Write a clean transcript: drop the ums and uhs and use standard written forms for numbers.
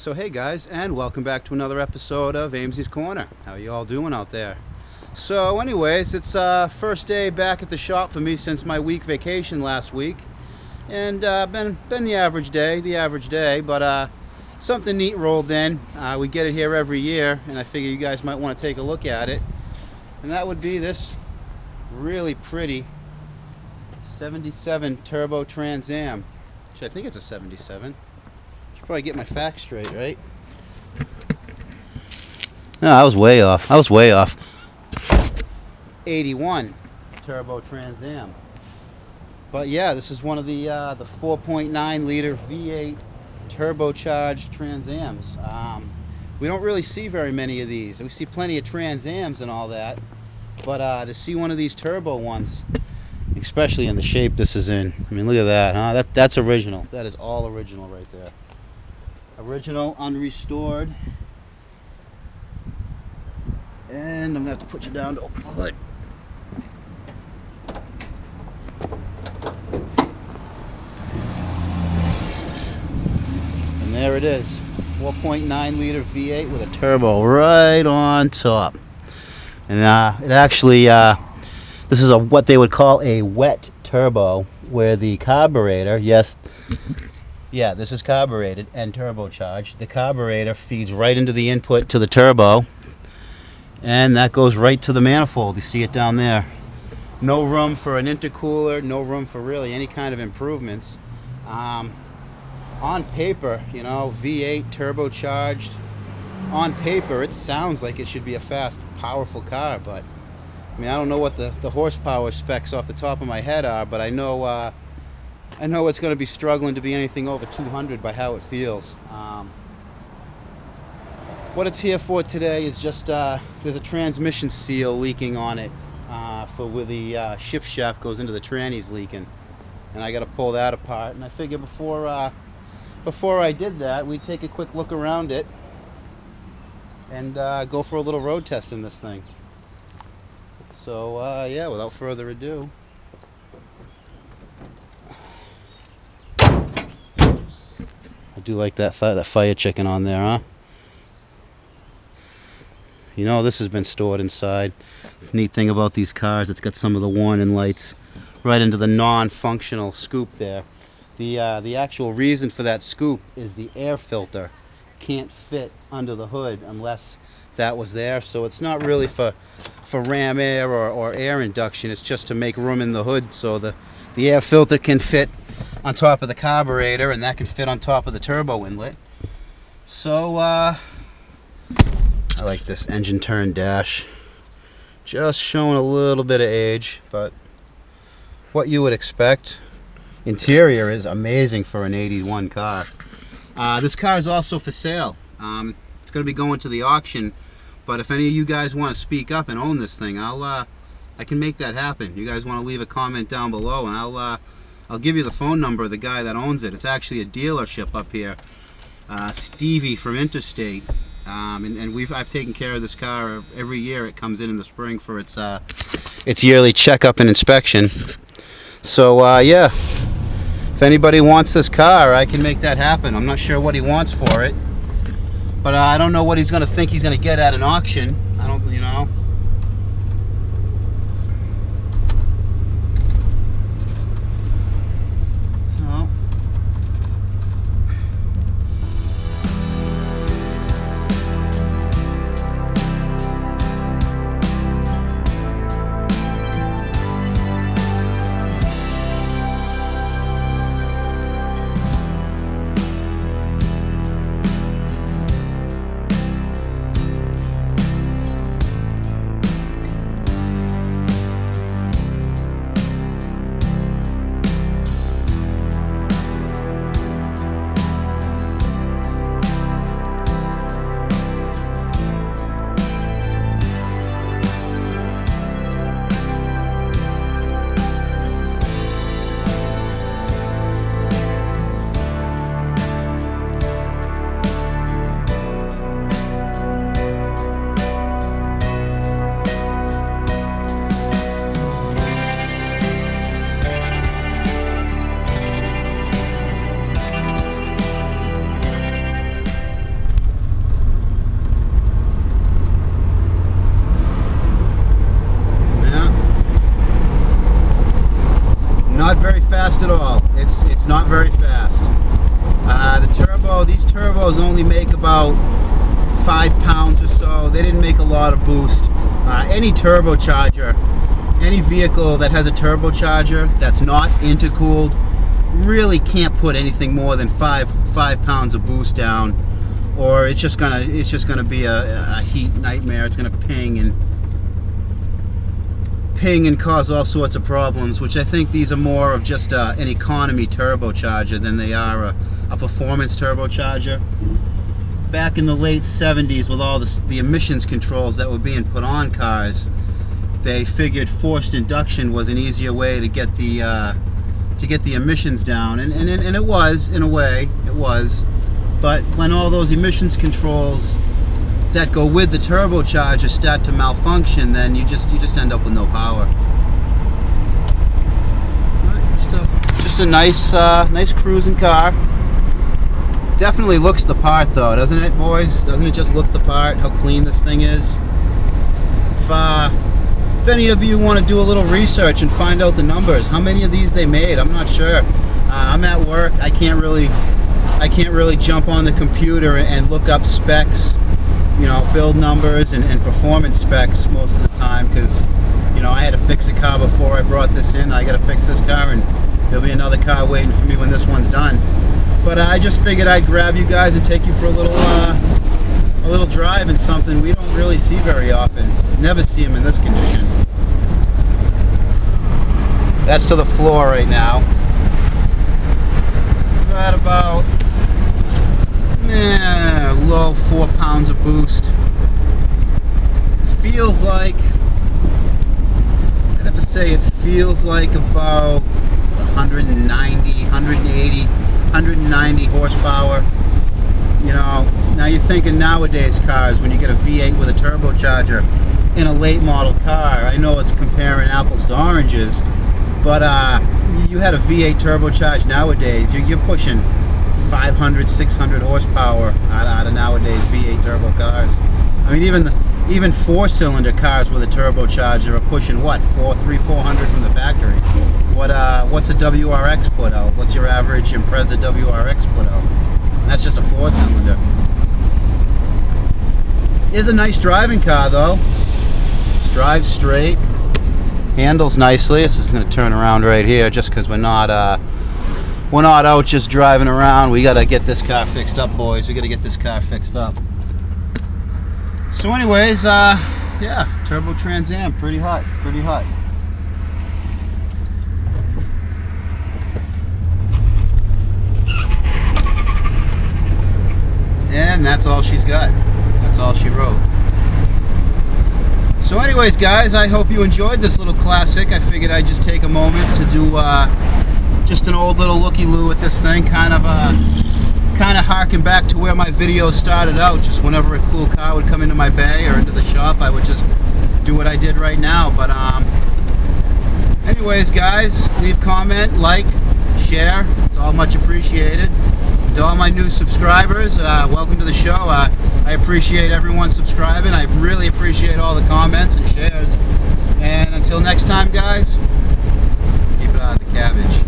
So hey guys, and welcome back to another episode of Ames's Corner. How you all doing out there? So anyways, it's first day back at the shop for me since my week vacation last week. And been the average day, but something neat rolled in. We get it here every year, and I figure you guys might want to take a look at it. And that would be this really pretty 77 Turbo Trans Am. Which I think it's a 77. Should probably get my facts straight, right? No, I was way off. 81 Turbo Trans Am. But yeah, this is one of the 4.9 liter V8 turbocharged Trans Ams. We don't really see very many of these. We see plenty of Trans Ams and all that, but to see one of these turbo ones, especially in the shape this is in, I mean, look at that, huh? That's original. That is all original right there. Original, unrestored. And I'm gonna have to put you down to open the hood. And there it is, 4.9 liter V8 with a turbo right on top. And it actually, this is what they would call a wet turbo, where the carburetor, this is carbureted and turbocharged. The carburetor feeds right into the input to the turbo, and that goes right to the manifold. You see it down there. No room for an intercooler, no room for really any kind of improvements. On paper, you know, V8 turbocharged, on paper it sounds like it should be a fast, powerful car, but I mean, I don't know what the horsepower specs off the top of my head are, but I know it's going to be struggling to be anything over 200 by how it feels. What it's here for today is just there's a transmission seal leaking on it for where the shift shaft goes into the tranny's leaking, and I got to pull that apart. And I figure before I did that, we'd take a quick look around it and go for a little road test in this thing. So yeah, without further ado, I do like that fire chicken on there, huh? You know, this has been stored inside. Neat thing about these cars, it's got some of the warning lights right into the non-functional scoop there. The actual reason for that scoop is the air filter can't fit under the hood unless that was there. So it's not really for ram air or air induction. It's just to make room in the hood so the air filter can fit on top of the carburetor, and that can fit on top of the turbo inlet. So I like this engine turn dash. Just showing a little bit of age, but what you would expect. Interior is amazing for an 81 car. This car is also for sale. It's going to be going to the auction, but if any of you guys want to speak up and own this thing, I can make that happen. You guys want to leave a comment down below, and I'll give you the phone number of the guy that owns it. It's actually a dealership up here, Stevie from Interstate. And I've taken care of this car every year. It comes in the spring for its yearly checkup and inspection. So yeah, if anybody wants this car, I can make that happen. I'm not sure what he wants for it, but I don't know what he's going to think he's going to get at an auction. I don't, you know. turbos only make about 5 pounds or so. They didn't make a lot of boost. Any turbocharger, any vehicle that has a turbocharger that's not intercooled really can't put anything more than 5 pounds of boost down, or it's just gonna be a heat nightmare. It's gonna ping and cause all sorts of problems, which I think these are more of just an economy turbocharger than they are a performance turbocharger. Back in the late 70s, with all the emissions controls that were being put on cars, they figured forced induction was an easier way to get the emissions down, and it was, in a way, it was. But when all those emissions controls that go with the turbocharger start to malfunction, then you just end up with no power. Just a nice cruising car. Definitely looks the part though, doesn't it, boys? Doesn't it just look the part? How clean this thing is. If any of you want to do a little research and find out the numbers, how many of these they made, I'm not sure. I'm at work. I can't really jump on the computer and look up specs, you know, build numbers and performance specs most of the time, because, you know, I had to fix a car before I brought this in. I got to fix this car, and there'll be another car waiting for me when this one's done. But I just figured I'd grab you guys and take you for a little drive in something we don't really see very often. Never see them in this condition. That's to the floor right now. At about low 4 pounds of boost. Feels like, I'd have to say, it feels like about 190 horsepower. You know, now you're thinking nowadays cars, when you get a V8 with a turbocharger in a late model car, I know it's comparing apples to oranges, but you had a V8 turbocharged nowadays, you're pushing 500, 600 horsepower out of nowadays V8 turbo cars. I mean, even 4-cylinder cars with a turbocharger are pushing what, 400 from the factory. What's a WRX put out? What's your average Impreza WRX put out? And that's just a 4-cylinder. Is a nice driving car though. Drives straight, handles nicely. This is going to turn around right here, just because we're not out just driving around. We got to get this car fixed up, boys. We got to get this car fixed up. So anyways, yeah, Turbo Trans Am, pretty hot. And that's all she's got. That's all she wrote. So anyways, guys, I hope you enjoyed this little classic. I figured I'd just take a moment to do just an old little looky-loo at this thing, kind of harken back to where my videos started out. Just whenever a cool car would come into my bay or into the shop, I would just do what I did right now. But anyways, guys, leave comment, like, share. It's all much appreciated. To all my new subscribers, welcome to the show. I appreciate everyone subscribing. I really appreciate all the comments and shares. And until next time, guys, keep it out of the cabbage.